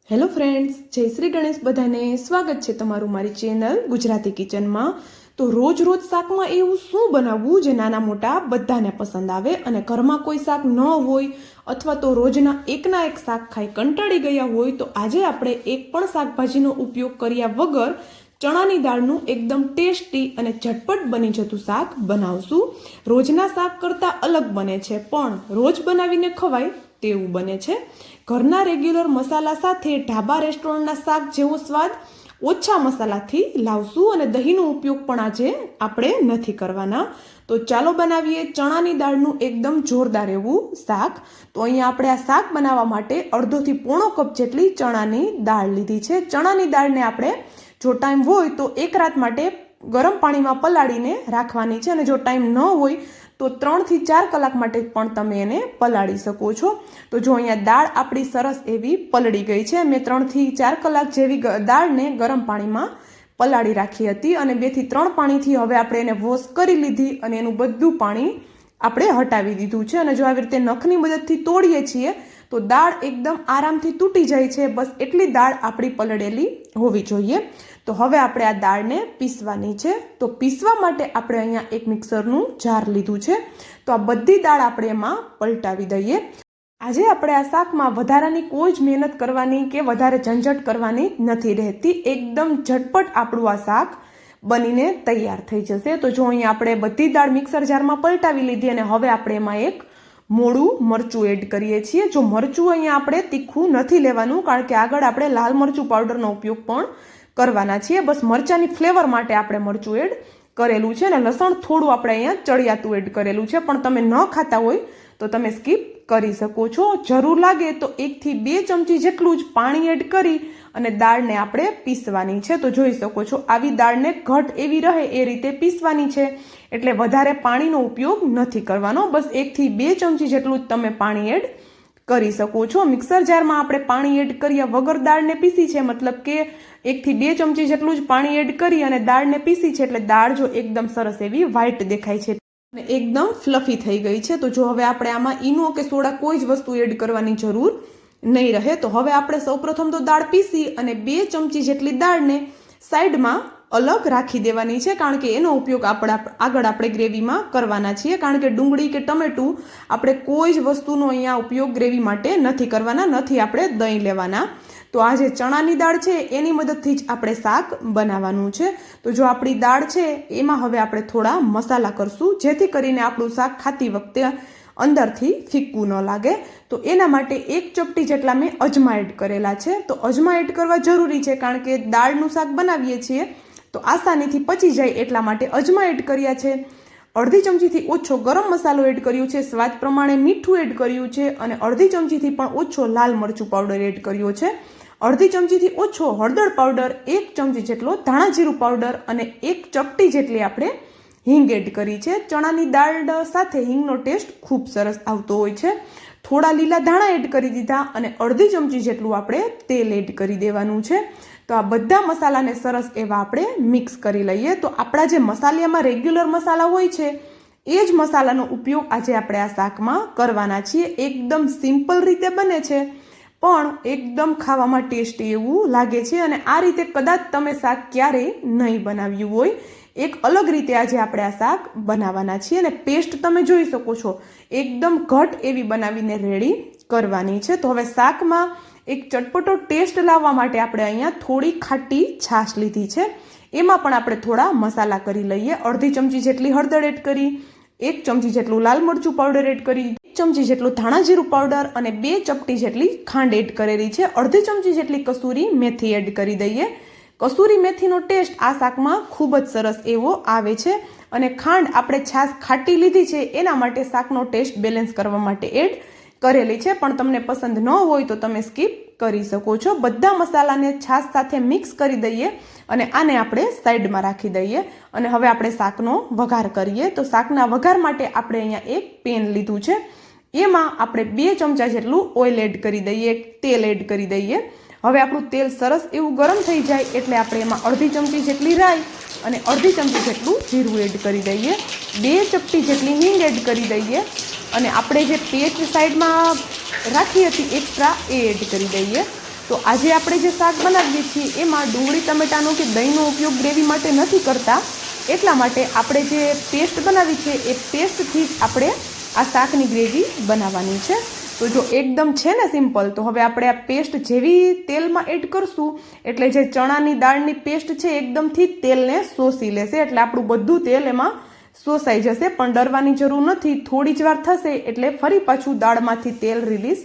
Hello friends, જય શ્રી ગણેશ. બધાને સ્વાગત છે તમારું મારી ચેનલ ગુજરાતી કિચનમાં. તો રોજ શાકમાં એવું શું બનાવવું જે નાના મોટા બધાને પસંદ આવે, અને ઘરમાં કોઈ શાક ન હોય અથવા તો રોજના એકના એક શાક ખાઈ કંટાળી ગયા હોય તો આજે આપણે એક પણ શાકભાજીનો ઉપયોગ કર્યા વગર ચણાની દાળનું એકદમ ટેસ્ટી અને ઝટપટ બની જતું શાક બનાવશું. રોજના શાક કરતાં અલગ બને છે, પણ રોજ બનાવીને ખવાય તેવું બને છે. ઘરના રેગ્યુલર મસાલા સાથે ઢાબા રેસ્ટોરન્ટના શાક જેવો સ્વાદ ઓછા મસાલાથી લાવશું, અને દહીંનો ઉપયોગ પણ આજે આપણે નથી કરવાના. તો ચાલો બનાવીએ ચણાની દાળનું એકદમ જોરદાર એવું શાક. તો અહીંયા આપણે આ શાક બનાવવા માટે અડધોથી પોણો કપ જેટલી ચણાની દાળ લીધી છે. ચણાની દાળને આપણે જો ટાઈમ હોય તો એક રાત માટે ગરમ પાણીમાં પલાળીને રાખવાની છે, અને જો ટાઈમ ન હોય તો 3 થી 4 કલાક માટે પણ તમે એને પલાળી શકો છો. તો જો અહીંયા દાળ આપણી સરસ એવી પલળી ગઈ છે. મેં 3 થી 4 કલાક જેવી દાળને ગરમ પાણીમાં પલાળી રાખી હતી, અને 2 થી 3 પાણીથી હવે આપણે એને વોશ કરી લીધી અને એનું બધું પાણી આપણે હટાવી દીધું છે. અને જો આવી રીતે નખની મદદથી તોડીએ છીએ તો દાળ એકદમ આરામથી તૂટી જાય છે. બસ એટલી દાળ આપણી પલળેલી હોવી જોઈએ. તો હવે આપણે આ દાળને પીસવાની છે. તો પીસવા માટે આપણે અહીંયા એક મિક્સરનું જાર લીધું છે. તો આ બધી દાળ આપણે એમાં પલટાવી દઈએ. આજે આપણે આ શાકમાં વધારાની કોઈ જ મહેનત કરવાની કે વધારે ઝંઝટ કરવાની નથી રહેતી. એકદમ ઝટપટ આપણું આ શાક બનીને તૈયાર થઈ જશે. તો જો અહીંયા આપણે બધી દાળ મિક્સર જારમાં પલટાવી લીધી, અને હવે આપણે એમાં એક મોડું મરચું એડ કરીએ છીએ. જો મરચું અહીંયા આપણે તીખું નથી લેવાનું, કારણ કે આગળ આપણે લાલ મરચું પાવડરનો ઉપયોગ પણ કરવાના છીએ. બસ મરચાની ફ્લેવર માટે આપણે મરચું એડ કરેલું છે. અને લસણ થોડું આપણે અહીંયા ચડિયાતું એડ કરેલું છે, પણ તમે ન ખાતા હોય તો તમે સ્કીપ કરી શકો છો. જરૂર લાગે તો 1 થી 2 ચમચી જેટલું જ પાણી એડ કરી અને દાળને આપણે પીસવાની છે. તો જોઈ શકો છો આવી દાળને ઘટ એવી રહે એ રીતે પીસવાની છે, એટલે વધારે પાણીનો ઉપયોગ નથી કરવાનો. બસ 1 થી 2 ચમચી જેટલું જ તમે પાણી એડ કરી શકો છો. મિક્સર જારમાં આપણે પાણી એડ કર્યા વગર દાળને પીસી છે, મતલબ કે 1 થી 2 ચમચી જેટલું જ પાણી એડ કરી અને દાળને પીસી છે, એટલે દાળ જો એકદમ સરસ એવી વ્હાઈટ દેખાય છે અને એકદમ ફ્લફી થઈ ગઈ છે. તો જો હવે આપણે આમાં ઈનો કે સોડા કોઈ જ વસ્તુ એડ કરવાની જરૂર નહીં રહે. તો હવે આપણે સૌપ્રથમ તો દાળ પીસી અને 2 ચમચી જેટલી દાળને સાઈડમાં અલગ રાખી દેવાની છે, કારણ કે એનો ઉપયોગ આગળ આપણે ગ્રેવીમાં કરવાના છીએ. કારણ કે ડુંગળી કે ટમેટું આપણે કોઈ જ વસ્તુનો અહીંયા ઉપયોગ ગ્રેવી માટે નથી કરવાના, નથી આપણે દહીં લેવાના. તો આ જે ચણાની દાળ છે એની મદદથી જ આપણે શાક બનાવવાનું છે. તો જો આપણી દાળ છે એમાં હવે આપણે થોડા મસાલા કરશું, જેથી કરીને આપણું શાક ખાતી વખતે અંદરથી ફીક્કું ન લાગે. તો એના માટે 1 ચપટી જેટલા મેં અજમા એડ કરેલા છે. તો અજમા એડ કરવા જરૂરી છે, કારણ કે દાળનું શાક બનાવીએ છીએ તો આસાનીથી પચી જાય એટલા માટે અજમા એડ કર્યા છે. અડધી ચમચીથી ઓછો ગરમ મસાલો એડ કર્યું છે, સ્વાદ પ્રમાણે મીઠું એડ કર્યું છે, અને અડધી ચમચીથી પણ ઓછો લાલ મરચું પાવડર એડ કર્યો છે. અડધી ચમચીથી ઓછો હળદર પાવડર, 1 ચમચી જેટલો ધાણા જીરું પાવડર અને 1 ચપટી જેટલી આપણે હિંગ એડ કરી છે. ચણાની દાળ સાથે હિંગનો ટેસ્ટ ખૂબ સરસ આવતો હોય છે. થોડા લીલા ધાણા એડ કરી દીધા અને અડધી ચમચી જેટલું આપણે તેલ એડ કરી દેવાનું છે. તો આ બધા મસાલાને સરસ એવા આપણે મિક્સ કરી લઈએ. તો આપણા જે મસાલામાં રેગ્યુલર મસાલા હોય છે એ જ મસાલાનો ઉપયોગ આજે આપણે આ શાકમાં કરવાના છીએ. એકદમ સિમ્પલ રીતે બને છે, પણ એકદમ ખાવામાં ટેસ્ટી એવું લાગે છે. અને આ રીતે કદાચ તમે શાક ક્યારેય નહીં બનાવ્યું હોય, એક અલગ રીતે આજે આપણે આ શાક બનાવવાના છીએ. અને પેસ્ટ તમે જોઈ શકો છો એકદમ ઘટ એવી બનાવીને રેડી કરવાની છે. તો હવે શાકમાં એક ચટપટો ટેસ્ટ લાવવા માટે આપણે અહીંયા થોડી ખાટી છાશ લીધી છે. એમાં પણ આપણે થોડા મસાલા કરી લઈએ. અડધી ચમચી જેટલી હળદર એડ કરી, 1 ચમચી જેટલું લાલ મરચું પાવડર એડ કરી, 1 ચમચી જેટલું ધાણા જીરું પાવડર અને 2 ચપટી જેટલી ખાંડ એડ કરેલી છે. અડધી ચમચી જેટલી કસૂરી મેથી એડ કરી દઈએ. કસૂરી મેથીનો ટેસ્ટ આ શાકમાં ખૂબ જ સરસ એવો આવે છે. અને ખાંડ આપણે છાશ ખાટી લીધી છે એના માટે શાકનો ટેસ્ટ બેલેન્સ કરવા માટે એડ કરેલી છે, પણ તમને પસંદ ન હોય તો તમે સ્કીપ કરી શકો છો. બધા મસાલાને છાશ સાથે મિક્સ કરી દઈએ અને આને આપણે સાઈડમાં રાખી દઈએ. અને હવે આપણે શાકનો વઘાર કરીએ. તો શાકના વઘાર માટે આપણે અહીંયા એક પેન લીધું છે. એમાં આપણે 2 ચમચા જેટલું ઓઇલ એડ કરી દઈએ, તેલ એડ કરી દઈએ. હવે આપણું તેલ સરસ એવું ગરમ થઈ જાય એટલે આપણે એમાં અડધી ચમચી જેટલી રાઈ અને અડધી ચમચી જેટલું જીરું એડ કરી દઈએ. 2 ચપટી જેટલી હિંગ એડ કરી દઈએ. અને આપણે જે પેસ્ટ સાઈડમાં રાખી હતી એક્સ્ટ્રા એ એડ કરી દઈએ. તો આજે આપણે જે શાક બનાવીએ છીએ એમાં ડુંગળી ટમેટાનો કે દહીંનો ઉપયોગ ગ્રેવી માટે નથી કરતા, એટલા માટે આપણે જે પેસ્ટ બનાવી છે એ પેસ્ટથી જ આપણે આ શાકની ગ્રેવી બનાવવાની છે. તો જો એકદમ છે ને સિમ્પલ. તો હવે આપણે આ પેસ્ટ જેવી તેલમાં એડ કરશું એટલે જે ચણાની દાળની પેસ્ટ છે એકદમથી તેલને શોષી લેશે, એટલે આપણું બધું તેલ એમાં શોષાઈ જશે. પણ ડરવાની જરૂર નથી, થોડી જ વાર થશે એટલે ફરી પાછું દાળમાંથી તેલ રિલીઝ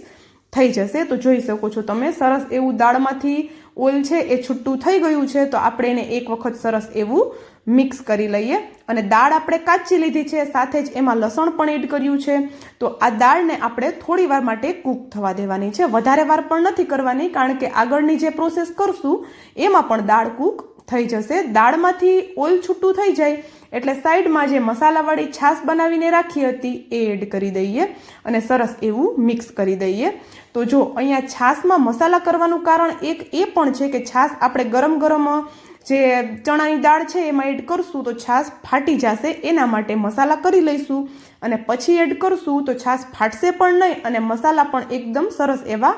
થઈ જશે. તો જોઈ શકો છો તમે, સરસ એવું દાળમાંથી ઓઇલ છે એ છૂટું થઈ ગયું છે. તો આપણે એને એક વખત સરસ એવું મિક્સ કરી લઈએ. અને દાળ આપણે કાચી લીધી છે, સાથે જ એમાં લસણ પણ એડ કર્યું છે. તો આ દાળને આપણે થોડી વાર માટે કૂક થવા દેવાની છે, વધારે વાર પણ નથી કરવાની, કારણ કે આગળની જે પ્રોસેસ કરશું એમાં પણ દાળ કૂક થઈ જશે. દાળમાંથી ઓઇલ છૂટું થઈ જાય એટલે સાઈડમાં જે મસાલાવાળી છાશ બનાવીને રાખી હતી એ એડ કરી દઈએ અને સરસ એવું મિક્સ કરી દઈએ. તો જો અહીંયા છાશમાં મસાલા કરવાનું કારણ એક એ પણ છે કે છાશ આપણે ગરમ ગરમ જે ચણાની દાળ છે એમાં એડ કરશું તો છાશ ફાટી જશે, એના માટે મસાલા કરી લઈશું અને પછી એડ કરશું તો છાશ ફાટશે પણ નહીં અને મસાલા પણ એકદમ સરસ એવા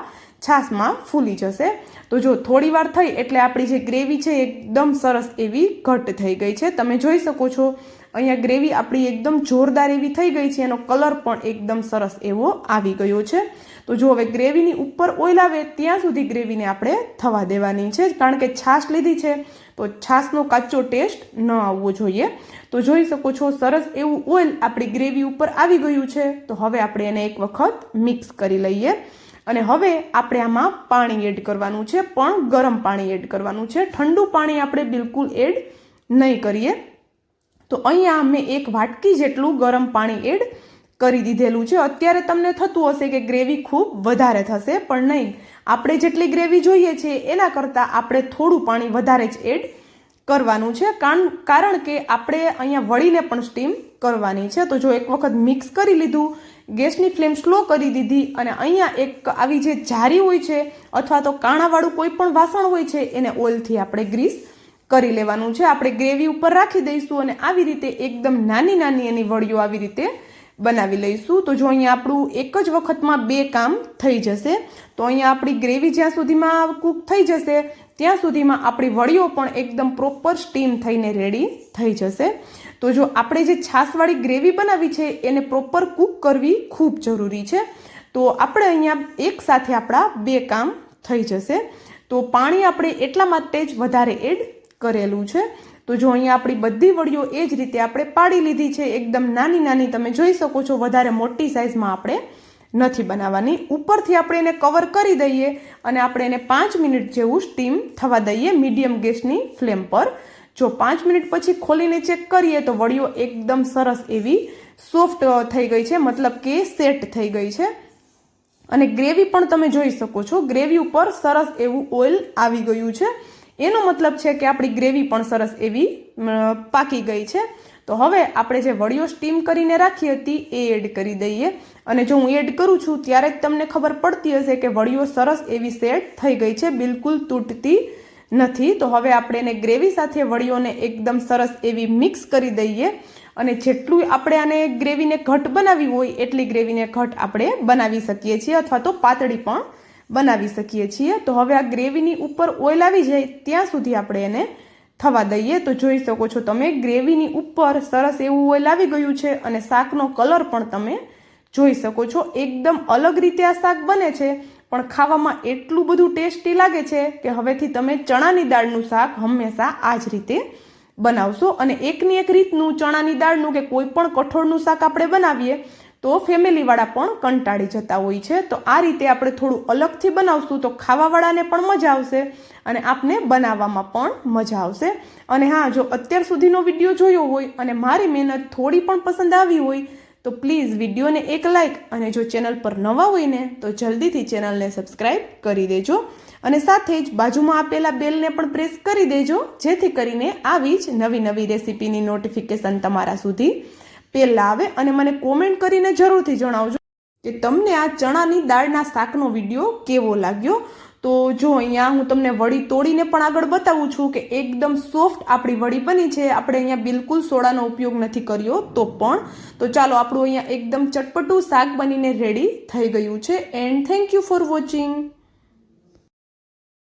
છાશમાં ફૂલી જશે. તો જો થોડી વાર થઈ એટલે આપણી જે ગ્રેવી છે એકદમ સરસ એવી ઘટ થઈ ગઈ છે. તમે જોઈ શકો છો અહીંયા ગ્રેવી આપણી એકદમ જોરદાર એવી થઈ ગઈ છે, એનો કલર પણ એકદમ સરસ એવો આવી ગયો છે. તો જો હવે ગ્રેવીની ઉપર ઓઇલ આવે ત્યાં સુધી ગ્રેવીને આપણે થવા દેવાની છે, કારણ કે છાશ લીધી છે તો છાશનો કાચો ટેસ્ટ ન આવવો જોઈએ. તો જોઈ શકો છો સરસ એવું ઓઇલ આપણી ગ્રેવી ઉપર આવી ગયું છે. તો હવે આપણે એને એક વખત મિક્સ કરી લઈએ અને હવે આપણે આમાં પાણી એડ કરવાનું છે, પણ ગરમ પાણી એડ કરવાનું છે. ઠંડુ પાણી આપણે બિલકુલ એડ નહીં કરીએ. તો અહીંયા મેં એક વાટકી જેટલું ગરમ પાણી એડ કરી દીધેલું છે. અત્યારે તમને થતું હશે કે ગ્રેવી ખૂબ વધારે થશે, પણ નહીં, આપણે જેટલી ગ્રેવી જોઈએ છે એના કરતાં આપણે થોડું પાણી વધારે જ એડ કરવાનું છે, કારણ કે આપણે અહીંયા વળીને પણ સ્ટીમ કરવાની છે. તો જો એક વખત મિક્સ કરી લીધું, ગેસની ફ્લેમ સ્લો કરી દીધી અને અહીંયા એક આવી જે જારી હોય છે અથવા તો કાણાવાળું કોઈ પણ વાસણ હોય છે એને ઓઇલથી આપણે ગ્રીસ કરી લેવાનું છે. આપણે ગ્રેવી ઉપર રાખી દઈશું અને આવી રીતે એકદમ નાની નાની એની વડીઓ આવી રીતે બનાવી લઈશું. તો જો અહીંયા આપણું એક જ વખતમાં 2 કામ થઈ જશે. તો અહીંયા આપણી ગ્રેવી જ્યાં સુધીમાં કૂક થઈ જશે ત્યાં સુધીમાં આપણી વડીઓ પણ એકદમ પ્રોપર સ્ટીમ થઈને રેડી થઈ જશે. તો જો આપણે જે છાશવાળી ગ્રેવી બનાવી છે એને પ્રોપર કૂક કરવી ખૂબ જરૂરી છે. તો આપણે અહીંયા એક સાથે આપણા 2 કામ થઈ જશે. તો પાણી આપણે એટલા માટે જ વધારે એડ કરેલું છે. તો જો અહીંયા આપણી બધી વડીઓ એ જ રીતે આપણે પાડી લીધી છે, એકદમ નાની નાની. તમે જોઈ શકો છો વધારે મોટી સાઇઝમાં આપણે નથી બનાવવાની. ઉપરથી આપણે એને કવર કરી દઈએ અને આપણે એને 5 મિનિટ જેવું સ્ટીમ થવા દઈએ મીડિયમ ગેસની ફ્લેમ પર. જો 5 મિનિટ પછી ખોલીને ચેક કરીએ તો વડીઓ એકદમ સરસ એવી સોફ્ટ થઈ ગઈ છે, મતલબ કે સેટ થઈ ગઈ છે. અને ગ્રેવી પણ તમે જોઈ શકો છો, ગ્રેવી ઉપર સરસ એવું ઓઇલ આવી ગયું છે. એનો મતલબ છે કે આપણી ગ્રેવી પણ સરસ એવી પાકી ગઈ છે. તો હવે આપણે જે વડીઓ સ્ટીમ કરીને રાખી હતી એ એડ કરી દઈએ. અને જો હું એડ કરું છું ત્યારે જ તમને ખબર પડતી હશે કે વડીઓ સરસ એવી સેટ થઈ ગઈ છે, બિલકુલ તૂટતી નથી. તો હવે આપણે એને ગ્રેવી સાથે વડીઓને એકદમ સરસ એવી મિક્સ કરી દઈએ. અને જેટલું આપણે આને ગ્રેવીને ઘટ બનાવી હોય એટલી ગ્રેવીને ઘટ આપણે બનાવી શકીએ છીએ, અથવા તો પાતળી પણ બનાવી શકીએ છીએ. તો હવે આ ગ્રેવીની ઉપર ઓઇલ આવી જાય ત્યાં સુધી આપણે એને થવા દઈએ. તો જોઈ શકો છો તમે, ગ્રેવીની ઉપર સરસ એવું ઓઇલ આવી ગયું છે અને શાકનો કલર પણ તમે જોઈ શકો છો. એકદમ અલગ રીતે આ શાક બને છે, પણ ખાવામાં એટલું બધું ટેસ્ટી લાગે છે કે હવેથી તમે ચણાની દાળનું શાક હંમેશા આ જ રીતે બનાવશો. અને એકની એક રીતનું ચણાની દાળનું કે કોઈ પણ કઠોળનું શાક આપણે બનાવીએ તો ફેમિલીવાળા પણ કંટાળી જતા હોય છે. તો આ રીતે આપણે થોડું અલગથી બનાવશું તો ખાવાવાળાને પણ મજા આવશે અને આપને બનાવવામાં પણ મજા આવશે. અને હા, જો અત્યાર સુધીનો વિડીયો જોયો હોય અને મારી મહેનત થોડી પણ પસંદ આવી હોય તો પ્લીઝ વિડીયોને એક લાઇક, અને જો ચેનલ પર નવા હોય ને તો જલ્દીથી ચેનલને સબસ્ક્રાઈબ કરી દેજો અને સાથે જ બાજુમાં આપેલા બેલને પણ પ્રેસ કરી દેજો, જેથી કરીને આવી જ નવી નવી રેસીપીની નોટિફિકેશન તમારા સુધી પહેલાં આવે. અને મને કોમેન્ટ કરીને જરૂરથી જણાવજો કે તમને આ ચણાની દાળના શાકનો વિડીયો કેવો લાગ્યો. તો જો અહીંયા હું તમને વડી તોડીને પણ આગળ બતાવું છું કે એકદમ સોફ્ટ આપણી વડી બની છે. આપણે અહીંયા બિલકુલ સોડાનો ઉપયોગ નથી કર્યો તો પણ. તો ચાલો, આપણું અહીંયા એકદમ ચટપટું શાક બનીને રેડી થઈ ગયું છે. And thank you for watching.